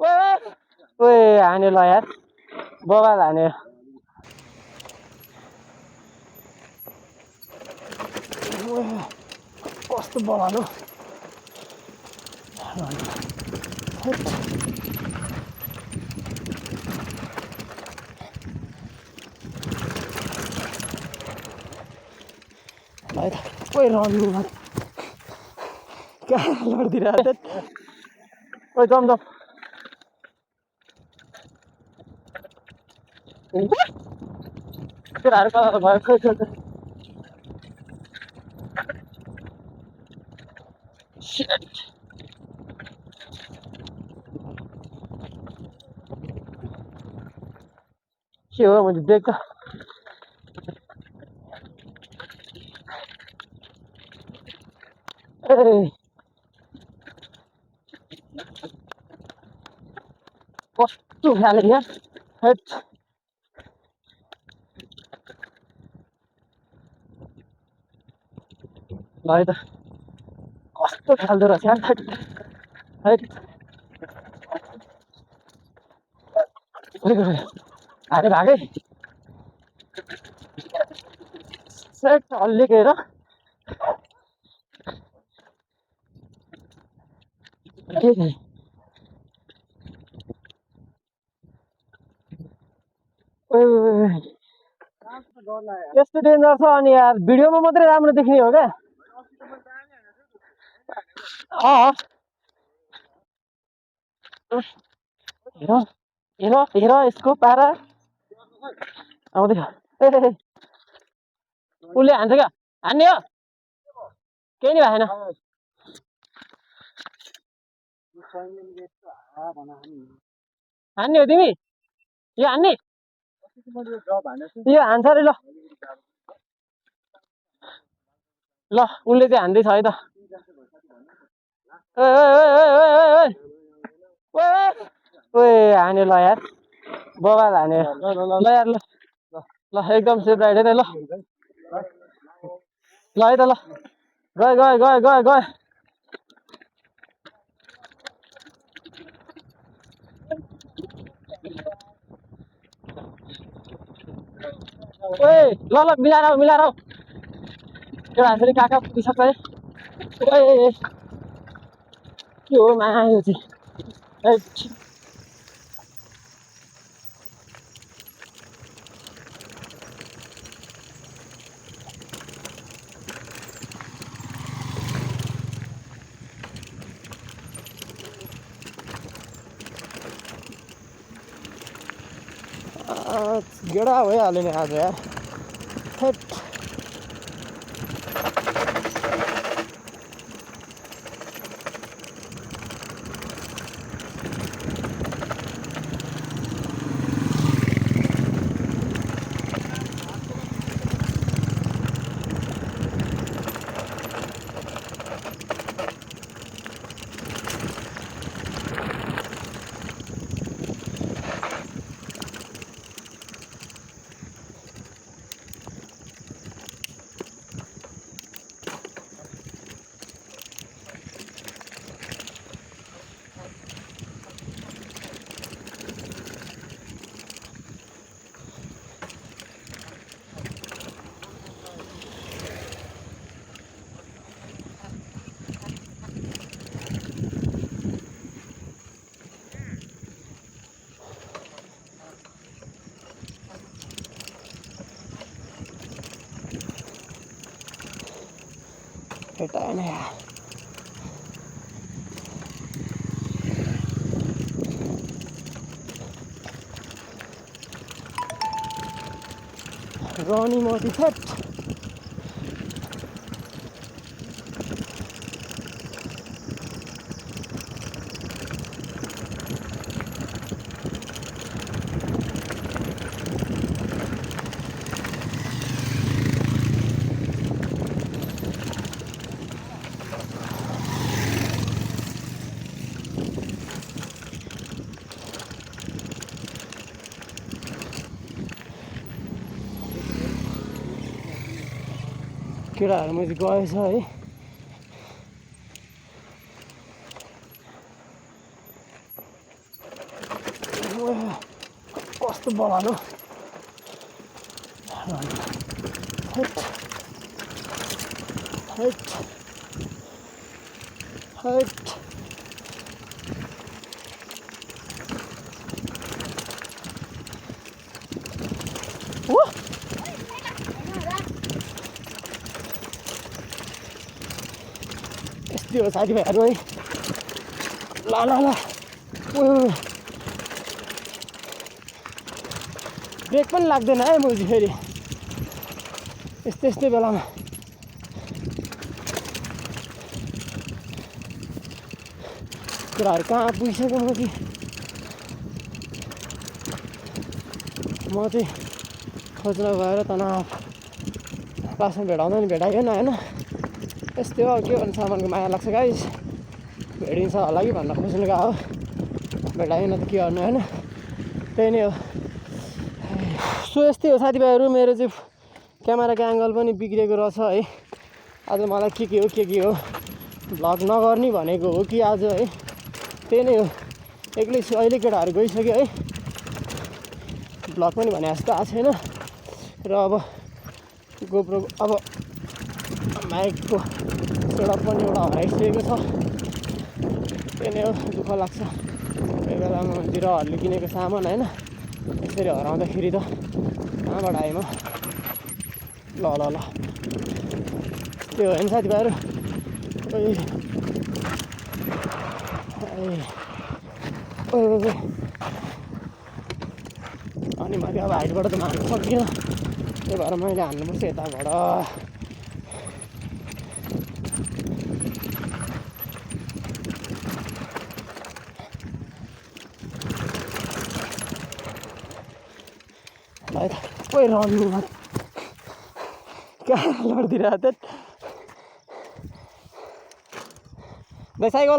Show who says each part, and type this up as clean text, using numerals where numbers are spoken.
Speaker 1: ओए ओए हान्यो ल यार बबाल हान्यो कस्तो बबाल हो भाइ कोही रनिङ कहाँ लडिदिरहेको त ओइ जम जम केटाहरू कता भयो खोइ खोइ खोइ Shit. के हो मैले देख्दा ए कस्तो खाले यहाँ हेट भाइ त कस्तो खाल्दो रहेछ यार हेट हेट हारे भागै सेट हल्लिकेर यस्तो डेन्जर छ अनि यार भिडियोमा मात्रै राम्रो देख्ने हो क्या अँ हेर हेर हेर यसको पारा आउँदैछ ए उसले हान्छ क्या हान्ने हो केही नि भएन हान्ने हो तिमी यो हान्ने यो हान्छ अरे ल ल उसले चाहिँ हान्दैछ है त ओए हान्यो ल यार बबाल हान्यो ल यार ल ल एकदम सेफ राइड है त ल ल है त ल गयो गयो गयो गयो गयो ओए ल ल मिलाएर आऊ एउटा फेरि काका पुगिसक्छ है ओए के हो मायो चाहिँ गेडा भइहाल्यो नि आज यार हटायो नि यार रनी मोती फेट केटाहरू मैले गएछ है कस्तो बगालो यस्तै हो साथीभाइहरू है ल ल ल ब्रेक पनि लाग्दैन है मुजी फेरि यस्तै बेलामा कुराहरू कहाँ पुगिसक्यो म चाहिँ खोज्न गएर तनाव क्लासमा भेटाउँदा नि भेटाइएन होइन यस्तै हो के भन्नु सामानको माया लाग्छ गाइस भेटिन्छ होला कि भन्न खोज्नु गएको हो भेटाएन त के गर्नु होइन त्यही नै हो सो यस्तै हो साथीभाइहरू मेरो चाहिँ क्यामेराको एङ्गल पनि बिग्रेको रहेछ है आज मलाई के हो भ्लग नगर्ने भनेको हो कि आज है त्यही नै हो एक्लै छु अहिले केटाहरू गइसक्यो है भ्लग पनि भने जस्तो आएको छैन र अब गोप्रो अब माइकको सेटअप पनि एउटा हराइसकेको छ त्यही नै हो दुःख लाग्छ कोही बेलामा जिराहरूले किनेको सामान होइन यसरी हराउँदाखेरि त कहाँबाट आएँ म ल त्यो होइन साथीभाइहरू अनि मैले अब हाइटबाट त मार्नु सकिनँ त्यही भएर मैले हान्नुपर्छ यताबाट कोही रनिङ कहाँ लडिदिरहेको त साइकल